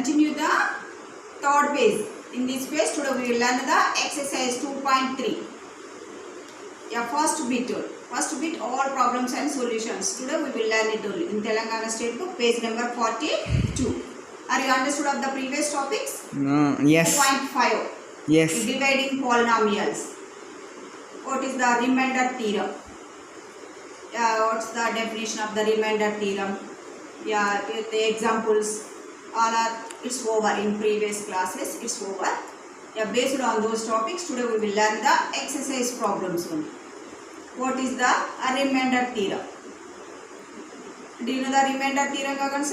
continue the third page. In this page today we will learn the exercise 2.3. Yeah, first bit all problems and solutions. Today we will learn it only in Telangana State Book, page number 42. Are you understood of the previous topics? Yes. 2.5. Yes. Dividing polynomials. What is the remainder theorem? Yeah, what's the definition of the remainder theorem? Yeah, the examples all are, it's over in previous classes, it's over. Yeah, based on those topics, today we will learn the exercise problems only. What is the remainder theorem? Do you know the remainder theorem, Gagan?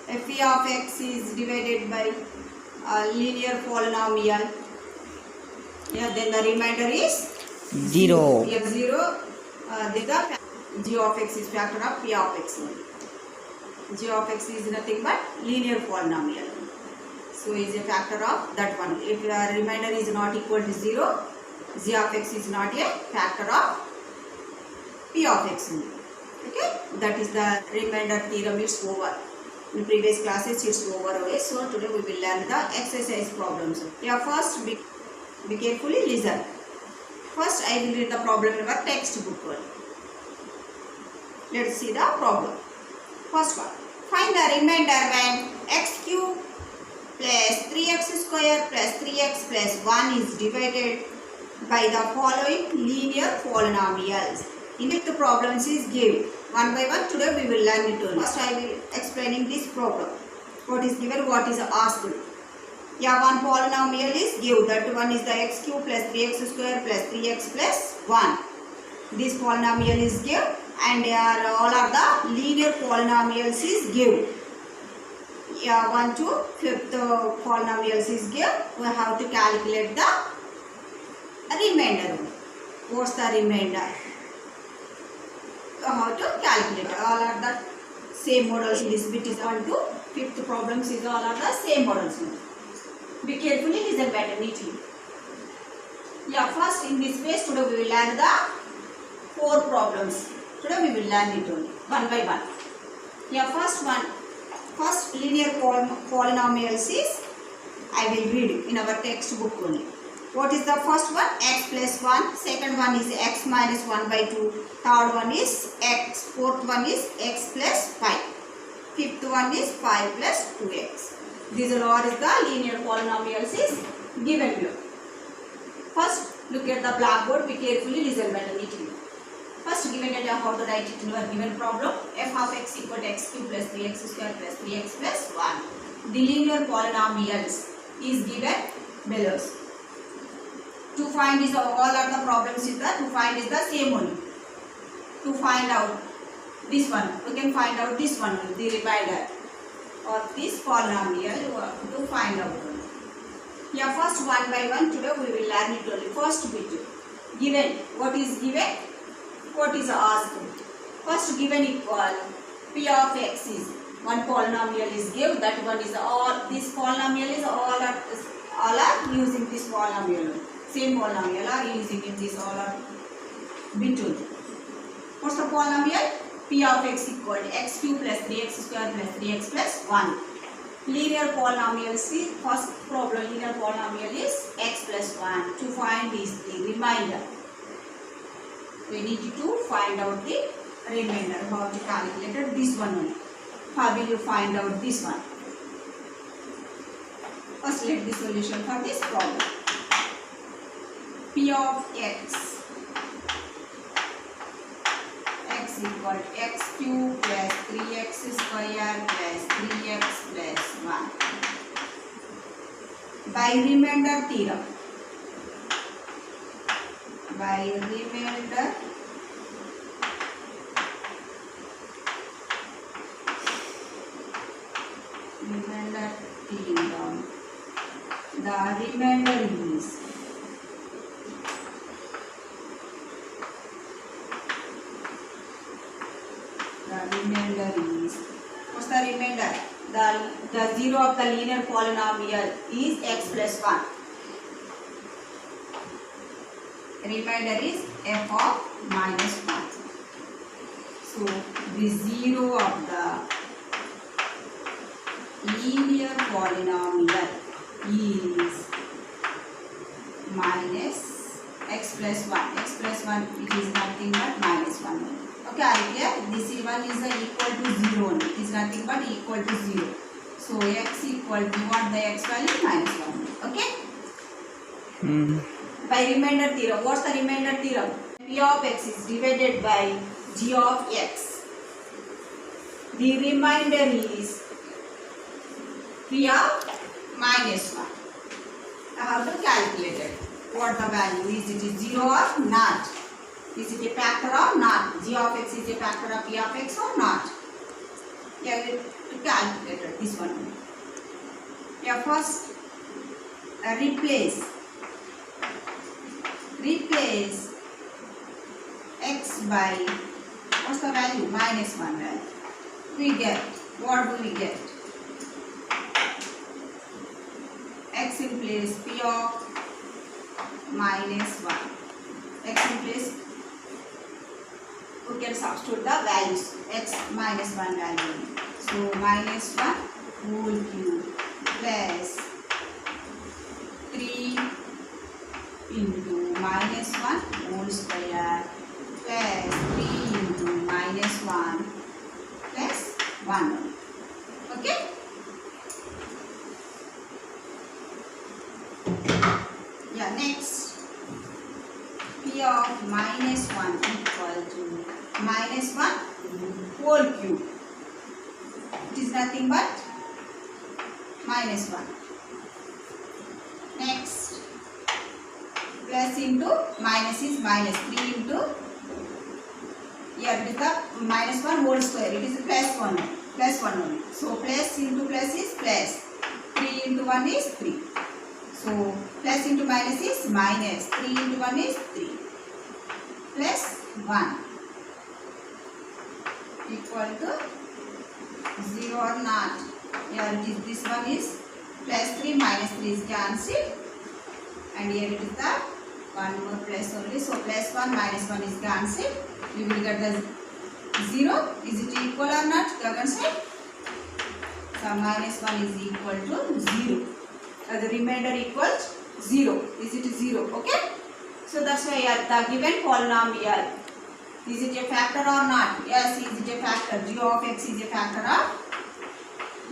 F of x is divided by a linear polynomial. Yeah, then the remainder is 0. F 0. The g of x is factor of p of x only. G of x is nothing but linear polynomial. So is a factor of that one. If the remainder is not equal to 0, g of x is not a factor of p of x only. Okay, that is the remainder theorem. It's over. In previous classes it's over away. So today we will learn the exercise problems. Yeah, first be carefully listen. First I will read the problem in our textbook. Let's see the problem. First one. Find the remainder when x cube plus 3x square plus 3x plus 1 is divided by the following linear polynomials. In the problems is given. One by one today we will learn it only. First I will explaining this problem. What is given, what is asked. Yeah, one polynomial is given. That one is the x cube plus 3x square plus 3x plus 1. This polynomial is given and all of the linear polynomials is given. Yeah, 1 to 5th polynomials is given. We have to calculate the remainder. What's the remainder? How to calculate? All are the same models. This bit is 1 to 5th problems is all are the same models. Be carefully, listen better neatly. Yeah, first in this phase today we will learn the 4 problems. Today we will learn it only one by one. Yeah, first linear polynomials is I will read in our textbook only. What is the first one? X plus 1. Second one is x minus 1 by 2. Third one is x. Fourth one is x plus 5. Fifth one is 5 plus 2x. These are all is the linear polynomials is given here. First look at the blackboard. Be carefully, listen better neatly. First given data, how to write it in your given problem. F of x equal to x cube plus 3x square plus 3x plus 1. The linear polynomials is given below. To find is all are the problems is the to find is the same only. To find out this one, we can find out this one, the remainder of this polynomial to find out. Yeah, first one by one today we will learn it only. First bit given, what is given, what is asked. First given equal p of x is one polynomial is given, that one is all, this polynomial is all are using this polynomial. Same polynomial are using in this all are bit only. What's the polynomial? P of x equal to x cube plus 3x square plus 3x plus 1. Linear polynomial, see first problem linear polynomial is x plus 1. To find is the remainder. We need to find out the remainder. How to calculate this one only. How will you find out this one? First let the solution for this problem. P of x equal to x cube plus 3x square plus 3x plus 1. By remainder theorem. By remainder theorem. The remainder is what's the remainder? The 0 of the linear polynomial is x plus 1. Remainder is f of minus 1. So the 0 of the linear polynomial is minus x plus 1. X plus 1 it is nothing but minus 1 only. Okay, are you clear? This one is equal to 0 only. It is nothing but equal to 0. So x equal to what, the x value minus 1. Okay? By remainder theorem. What's the remainder theorem? P of x is divided by g of x. The remainder is P of minus 1. I have to calculate it. What the value is? It is 0 or not? Is it a factor or not? G of x is a factor of P of x or not? You have to calculate it, this one. Yeah, first replace x by, what's the value? Minus 1 value. We get, what do we get? X in place P of minus 1. X in place, we can substitute the values. X minus 1 value. So minus 1 whole cube plus 3 into minus 1 whole square plus 3 into minus 1 plus 1. Okay? Yeah, next. P of minus 1 equal to minus 1 whole cube. It is nothing but minus 1. Next. Plus into minus is minus 3 into, here it is the minus 1 whole square. It is plus 1 only. So plus into plus is plus. 3 into 1 is 3. So plus into minus is minus. 3 into 1 is 3. Plus 1 equal to 0 or not. Here it is, this one is plus 3, minus 3 is cancelled. And here it is the one more plus only. So plus 1 minus 1 is cancelled. We will get the 0. Is it equal or not? Cancelled. So minus 1 is equal to 0. The remainder equals 0. Is it 0? Okay? So that's why the given polynomial, is it a factor or not? Yes, is it a factor? G of x is a factor of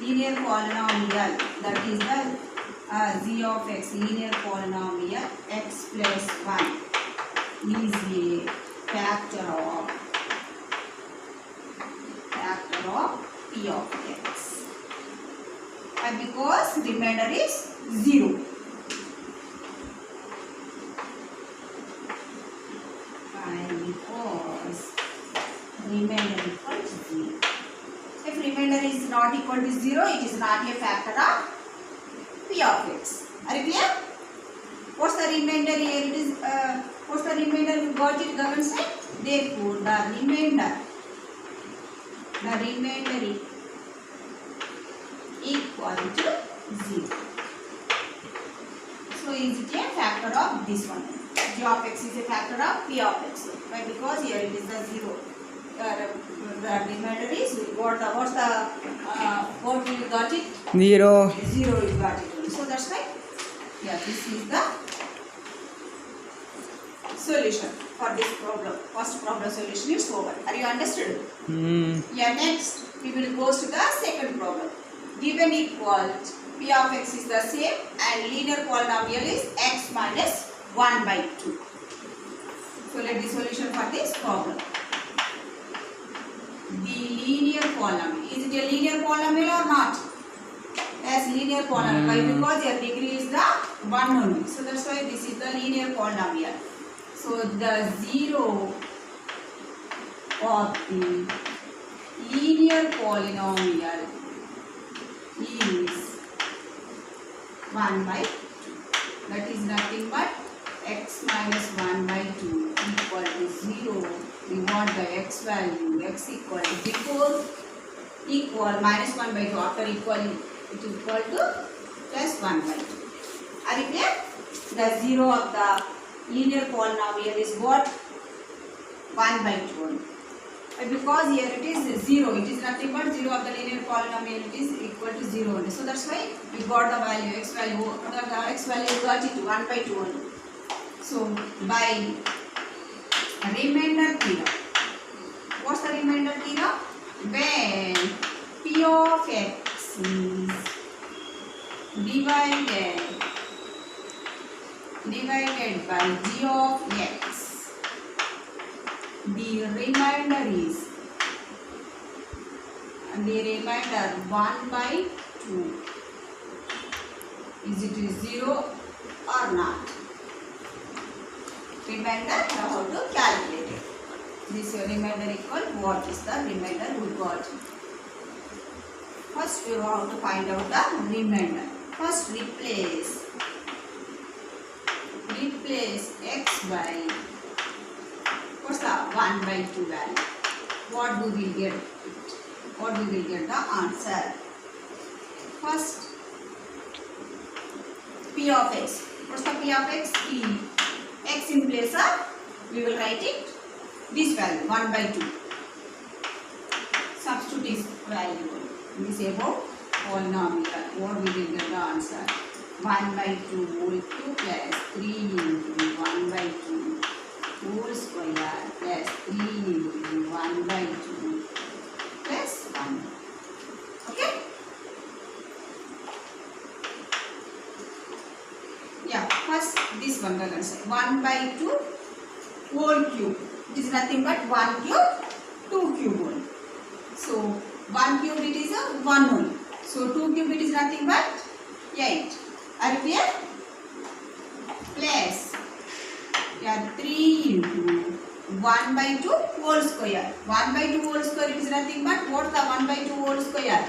linear polynomial. That is the g of x, linear polynomial x plus 1 is a factor of p of x. And because remainder is 0. And because remainder equals 0. If remainder is not equal to 0, it is not a factor of p of x. Are you clear? What's the remainder here? It is what's the remainder? We got it given side. Therefore, the remainder equal to 0. So is it a factor of this one? G of x is a factor of p of x. Why? Because here it is the 0. The remainder is, what we got it? 0. 0 is got it. So that's why, yeah, this is the solution for this problem. First problem solution is over. Are you understood? Yeah, next we will go to the second problem. Given equal, p of x is the same and linear polynomial is x minus 1 by 2. So let the solution for this problem. The linear polynomial. Is it a linear polynomial or not? Yes, linear polynomial. Why? Because your degree is the 1 only. So that's why this is the linear polynomial. So the 0 of the linear polynomial is 1 by 2. That is nothing but x minus 1 by 2 equal to 0. We want the x value. X equal to, before equal minus 1 by 2, after equal it is equal to plus 1 by 2. Are you clear? The 0 of the linear polynomial is what? 1 by 2. Because here it is 0, it is nothing but 0 of the linear polynomial, it is equal to 0 only. So that's why we got the value, x value, the x value got it 1 by 2 only. So by remainder theorem, what's the remainder theorem? When p of x is divided by g of x, the remainder is 1 by 2. Is it 0 or not? Remainder, how to calculate it. This remainder equal, what is the remainder we got? First we have to find out the remainder. First replace x by, what's the 1 by 2 value? What we will get? What we will get the answer? First p of x. What's the p of x? P. X in place of, we will write it this value 1 by 2. Substitute this value. This above polynomial. What we will get the answer? 1 by 2 whole 2 plus 3 into 1 by 2 whole square plus 3 into 1 by 2 plus 1. Okay? Yeah, first this one we can say 1 by 2 whole cube. It is nothing but 1 cube, 2 cube only. So 1 cube it is a 1 only. So 2 cube it is nothing but 8. Are you clear? Plus 3 into 1 by 2 whole square. 1 by 2 whole square it is nothing but, what is the 1 by 2 whole square?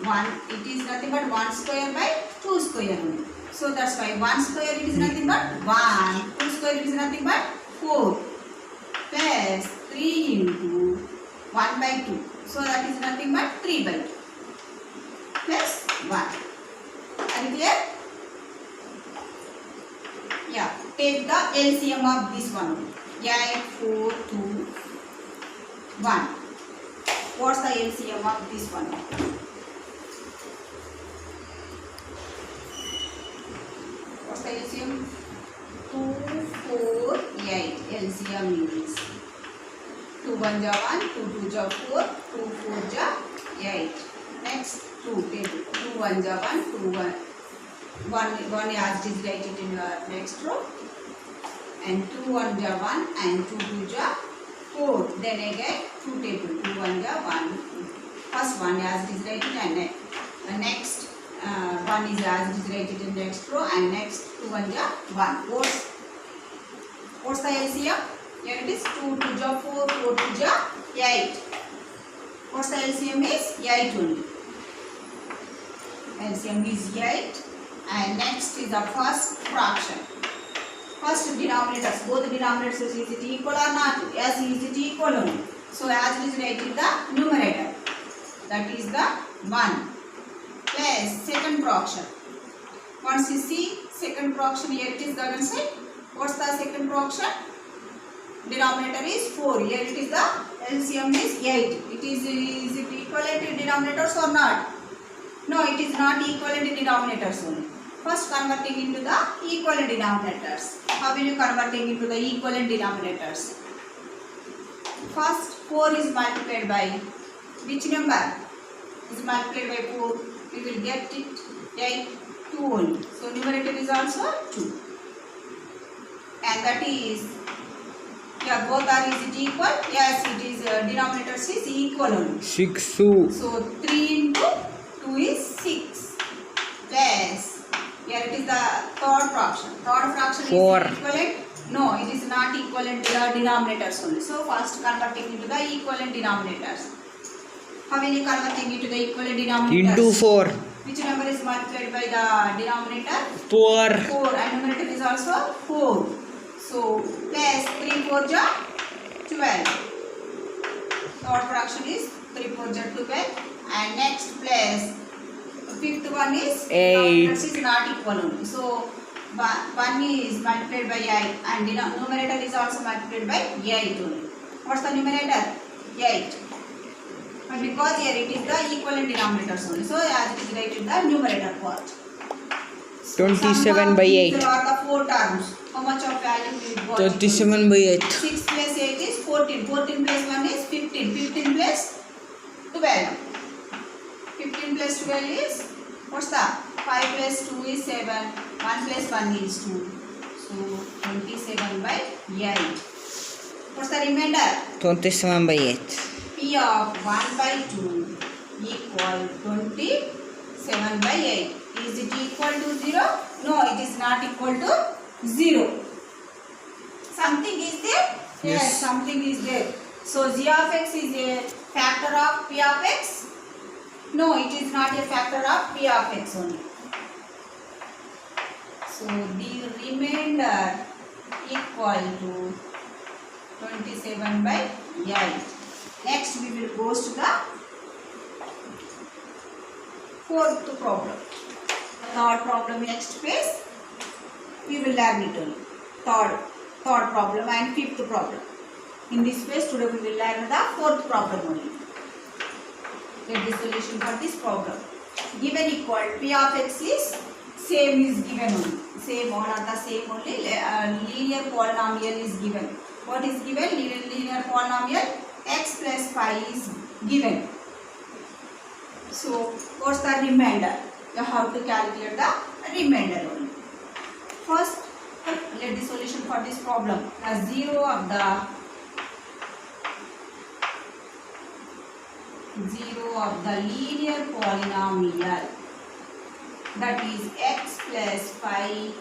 1, it is nothing but 1 square by 2 square only. So that's why 1 square it is nothing but 1, 2 square it is nothing but 4, plus 3 into 1 by 2. So that is nothing but 3 by 2 plus 1. Are you clear? Yeah, take the LCM of this one. 8, 4, 2, 1. What's the LCM of this one? What's the LCM? 2, 4, 8. LCM is 2 1 ja 1, 2 2 ja 4, 2 4 ja 8. Next 2 table. 2 1 ja 1, 2 1. 1 as it is written in your next row, and 2 1 ja 1 and 2 2 ja 4. Then again 2 table, 2 1 ja 1. First 1 as it is written, and next 1 is as it is written in next row, and next 2 1 ja 1. What's the LCM? Here it is 2 2 ja 4, 4 2 ja 8. What's the LCM is? 8 only. LCM is 8. And next is the first fraction. First denominators, both denominators, is it equal or not? Yes, is it equal only. So as it is written the numerator, that is the 1 plus second fraction. Once you see second fraction, here it is the other side. What's the second fraction? Denominator is 4. Here it is the LCM is 8. Is it equivalent in denominators or not? No, it is not equivalent in denominators only. First converting into the equivalent denominators. How will you converting into the equivalent denominators? First 4 is multiplied by which number? Is multiplied by 4. We will get it 8, 2 only. So numerator is also 2. And that is, yeah, both are, is it equal? Yes, it is, denominators is equal only. 6. So 3 into 2 is 6 plus, here it is the third fraction. Third fraction 4. is equivalent. No, it is not equivalent to the denominators only. So first converting into the equivalent denominators. How will you converting into the equivalent denominators? Into 4. Which number is multiplied by the denominator? 4. 4, and numerator is also 4. So plus 3 4 ja 12. Third fraction is 3 4 ja 12. And next plus fifth one is 8. is not equal only. So 1 is multiplied by 8 and numerator is also multiplied by 8 only. What's the numerator? 8. But because here it is the equivalent denominators only, so as it is written the numerator part. 27 by 8. These are the 4 terms. How much of value we got? 27 by 8. 6 plus 8 is 14. 14 plus 1 is 15. 15 plus 12. 15 plus 12 is, what's that? 5 plus 2 is 7. 1 plus 1 is 2. So 27 by 8. What's the remainder? 27 by 8. P of 1 by 2 equal 27 by 8. Is it equal to 0? No, it is not equal to 0. Something is there? Yes, something is there. So g of x is a factor of p of x? No, it is not a factor of p of x only. So the remainder equal to 27 by 8. Next we will go to the fourth problem. Third problem next phase. We will learn it only. Third problem and fifth problem. In this phase today we will learn the fourth problem only. Get the solution for this problem. Given equal p of x is same is given only. Same all are the same only. Linear polynomial is given. What is given? Linear polynomial x plus 5 is given. So what's the remainder? You have to calculate the remainder only. First, let the solution for this problem. The zero of the linear polynomial, that is x plus 5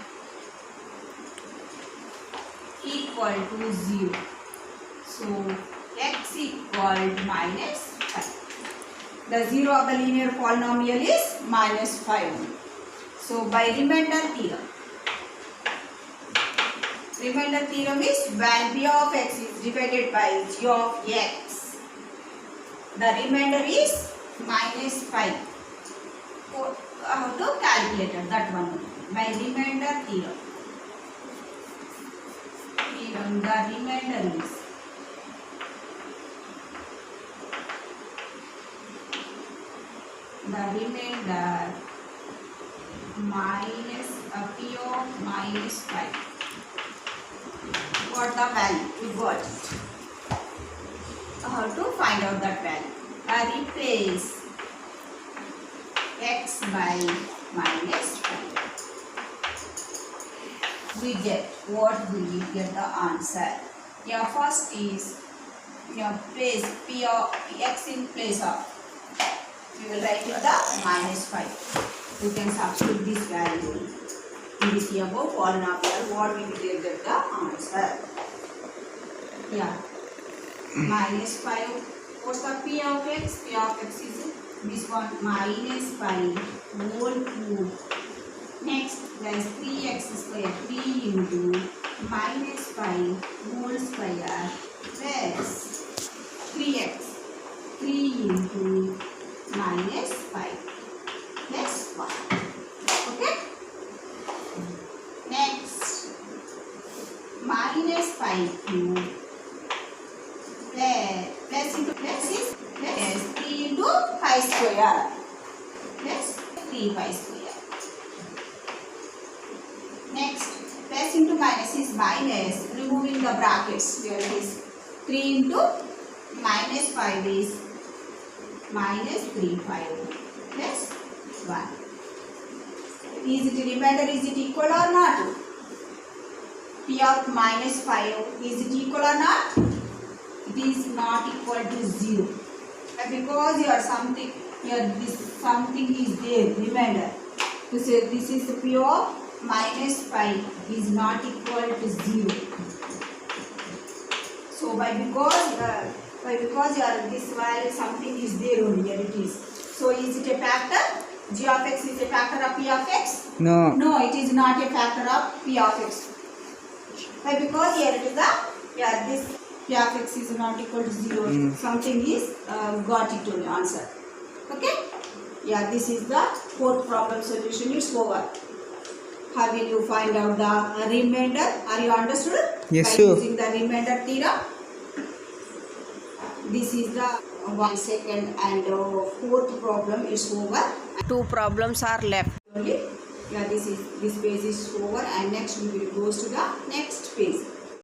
equal to 0. So x equal to minus 5. The zero of the linear polynomial is minus 5. So by remainder theorem. Remainder theorem is when p of x is divided by g of x, the remainder is minus 5. So how to calculate it? That one. By remainder theorem. The remainder is minus p of minus 5. What the value? We got it. How to find out that value? Replace x by minus 5. We get, what will we get the answer? Yeah, first is, place p of x in place of, we will write it the minus 5. You can substitute this value in this above polynomial. What we will get the answer? Yeah, minus 5. What's the p of x? P of x is this one, minus 5 whole cube. Next, there is 3x square, 3 into minus 5 whole square plus 3x, 3 into minus 5 plus 1. Okay? Next, minus 5 cube plus into plus is plus 3 into pi square plus 3 pi square. Next, plus into minus is minus, removing the brackets. Here it is 3 into minus 5 is minus 3 5 plus 1. Is it remainder? Is it equal or not? P of minus 5, is it equal or not? It is not equal to 0. Because here something, here this something is there, remainder. To say this is the P of minus 5 is not equal to 0. So because here this value something is there only, here it is. So is it a factor? G of x is a factor of P of x? No. No, it is not a factor of P of x. Because here it is this P of x is not equal to 0. Something is got it only answer. Okay? Yeah, this is the fourth problem solution. It's over. How will you find out the remainder? Are you understood? Yes, By sir. using the remainder theorem. this is the 1 second and fourth problem is over. 2 problems are left only. Yeah, this page is over, and next we will go to the next page.